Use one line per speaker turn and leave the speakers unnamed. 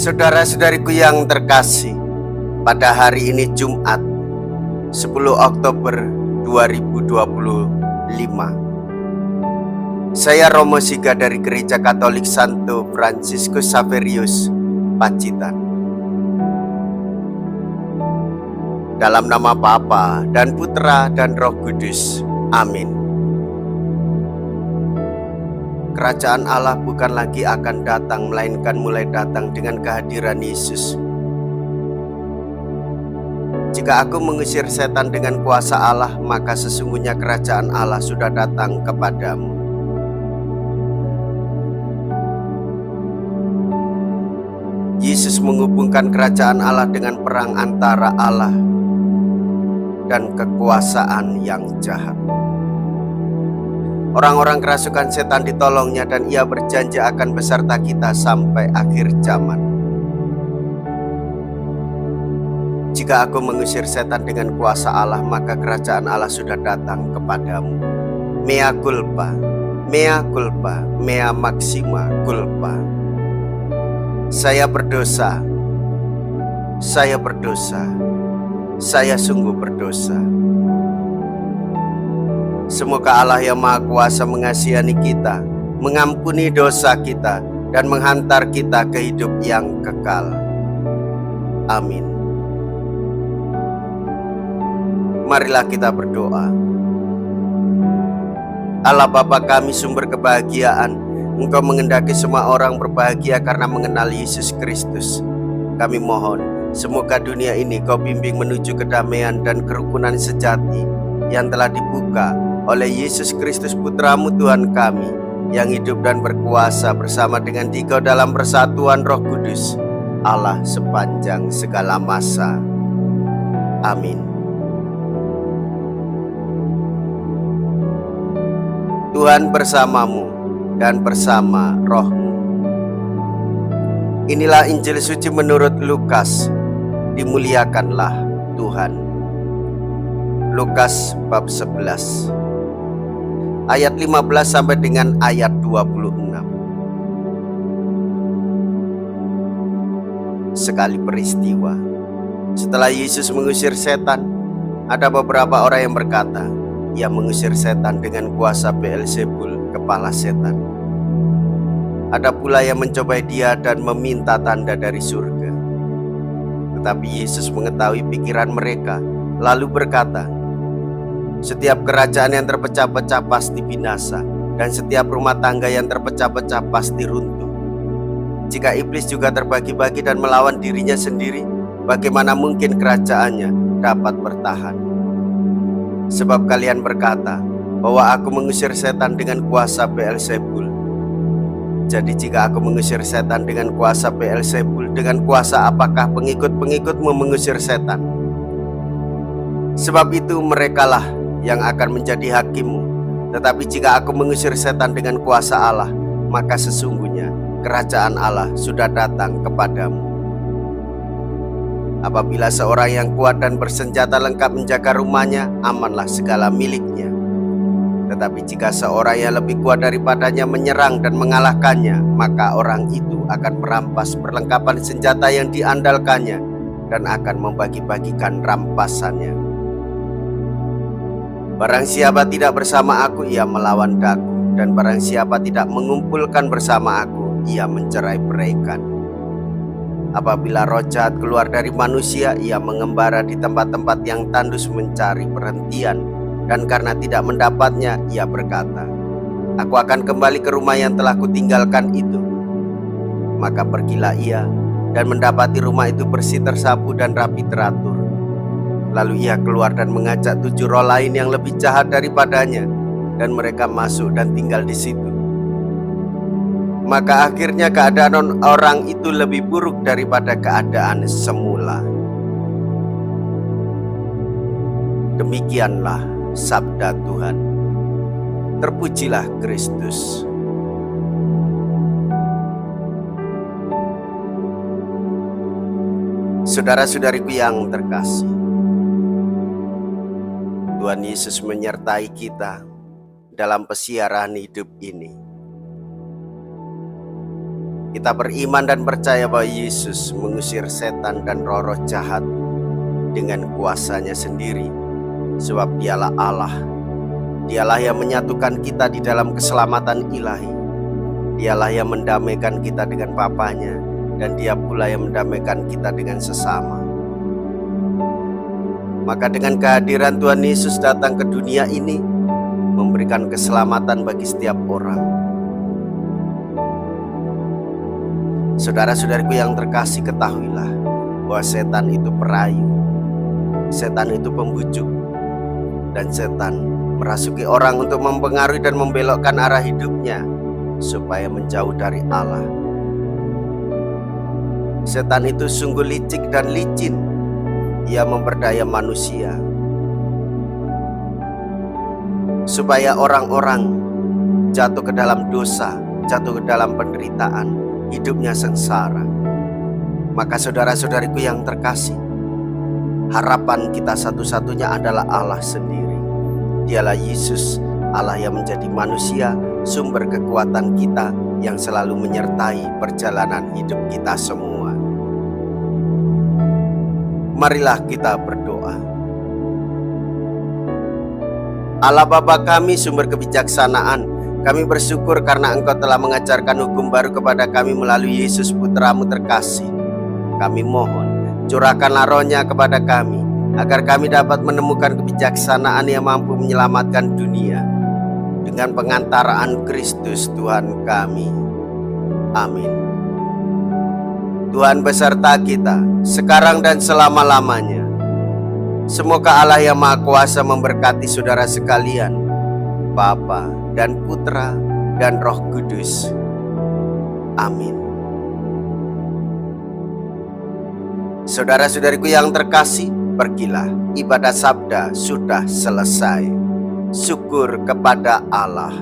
Saudara-saudariku yang terkasih, pada hari ini Jumat 10 Oktober 2025, saya Romo Siga dari Gereja Katolik Santo Fransiskus Xaverius, Pacitan. Dalam nama Bapa dan Putra dan Roh Kudus. Amin. Kerajaan Allah bukan lagi akan datang, melainkan mulai datang dengan kehadiran Yesus. Jika aku mengusir setan dengan kuasa Allah, maka sesungguhnya kerajaan Allah sudah datang kepadamu. Yesus menghubungkan kerajaan Allah dengan perang antara Allah dan kekuasaan yang jahat. Orang-orang kerasukan setan ditolongnya dan ia berjanji akan beserta kita sampai akhir zaman. Jika aku mengusir setan dengan kuasa Allah, maka kerajaan Allah sudah datang kepadamu. Mea culpa, mea culpa, mea maxima culpa. Saya berdosa, saya berdosa, saya sungguh berdosa. Semoga Allah yang Maha Kuasa mengasihani kita, mengampuni dosa kita, dan menghantar kita ke hidup yang kekal. Amin. Marilah kita berdoa. Allah Bapa kami, sumber kebahagiaan, Engkau mengendaki semua orang berbahagia karena mengenal Yesus Kristus. Kami mohon, semoga dunia ini Kau bimbing menuju kedamaian dan kerukunan sejati yang telah dibuka oleh Yesus Kristus Putramu Tuhan kami, yang hidup dan berkuasa bersama dengan Dikau dalam persatuan Roh Kudus, Allah sepanjang segala masa. Amin. Tuhan bersamamu dan bersama rohmu. Inilah Injil suci menurut Lukas. Dimuliakanlah Tuhan. Lukas bab 11 ayat 15 sampai dengan ayat 26. Sekali peristiwa, setelah Yesus mengusir setan, ada beberapa orang yang berkata, ia mengusir setan dengan kuasa Beelzebul, kepala setan. Ada pula yang mencobai dia dan meminta tanda dari surga. Tetapi Yesus mengetahui pikiran mereka, lalu berkata, setiap kerajaan yang terpecah-pecah pasti binasa, dan setiap rumah tangga yang terpecah-pecah pasti runtuh. Jika iblis juga terbagi-bagi dan melawan dirinya sendiri, bagaimana mungkin kerajaannya dapat bertahan? Sebab kalian berkata bahwa aku mengusir setan dengan kuasa Beelzebul. Jadi jika aku mengusir setan dengan kuasa Beelzebul, dengan kuasa apakah pengikut-pengikutmu mengusir setan? Sebab itu merekalah yang akan menjadi hakimmu. Tetapi jika aku mengusir setan dengan kuasa Allah, maka sesungguhnya kerajaan Allah sudah datang kepadamu. Apabila seorang yang kuat dan bersenjata lengkap menjaga rumahnya, amanlah segala miliknya. Tetapi jika seorang yang lebih kuat daripadanya menyerang dan mengalahkannya, maka orang itu akan merampas perlengkapan senjata yang diandalkannya dan akan membagi-bagikan rampasannya. Barang siapa tidak bersama aku, ia melawan daku, dan barang siapa tidak mengumpulkan bersama aku, ia mencerai-beraikan. Apabila roh jahat keluar dari manusia, ia mengembara di tempat-tempat yang tandus mencari perhentian, dan karena tidak mendapatnya, ia berkata, aku akan kembali ke rumah yang telah kutinggalkan itu. Maka pergilah ia, dan mendapati rumah itu bersih tersapu dan rapi teratur. Lalu ia keluar dan mengajak 7 roh lain yang lebih jahat daripadanya, dan mereka masuk dan tinggal di situ. Maka akhirnya keadaan orang itu lebih buruk daripada keadaan semula. Demikianlah sabda Tuhan. Terpujilah Kristus. Saudara-saudariku yang terkasih, Tuhan Yesus menyertai kita dalam pesiaran hidup ini. Kita beriman dan percaya bahwa Yesus mengusir setan dan roh-roh jahat dengan kuasanya sendiri, sebab dialah Allah. Dialah yang menyatukan kita di dalam keselamatan ilahi. Dialah yang mendamaikan kita dengan Bapanya, dan Dia pula yang mendamaikan kita dengan sesama. Maka dengan kehadiran Tuhan Yesus datang ke dunia ini, memberikan keselamatan bagi setiap orang. Saudara-saudariku yang terkasih, ketahuilah bahwa setan itu perayu, setan itu pembujuk, dan setan merasuki orang untuk mempengaruhi dan membelokkan arah hidupnya supaya menjauh dari Allah. Setan itu sungguh licik dan licin. Ia memperdaya manusia supaya orang-orang jatuh ke dalam dosa, jatuh ke dalam penderitaan, hidupnya sengsara. Maka saudara-saudariku yang terkasih, harapan kita satu-satunya adalah Allah sendiri. Dialah Yesus, Allah yang menjadi manusia, sumber kekuatan kita yang selalu menyertai perjalanan hidup kita semua. Marilah kita berdoa. Allah Bapa kami, sumber kebijaksanaan, kami bersyukur karena Engkau telah mengajarkan hukum baru kepada kami melalui Yesus Putra-Mu terkasih. Kami mohon, curahkanlah Roh-Nya kepada kami, agar kami dapat menemukan kebijaksanaan yang mampu menyelamatkan dunia dengan pengantaraan Kristus Tuhan kami. Amin. Tuhan beserta kita sekarang dan selama-lamanya. Semoga Allah yang Maha Kuasa memberkati saudara sekalian, Bapa dan Putra dan Roh Kudus. Amin. Saudara-saudariku yang terkasih, pergilah, ibadah sabda sudah selesai. Syukur kepada Allah.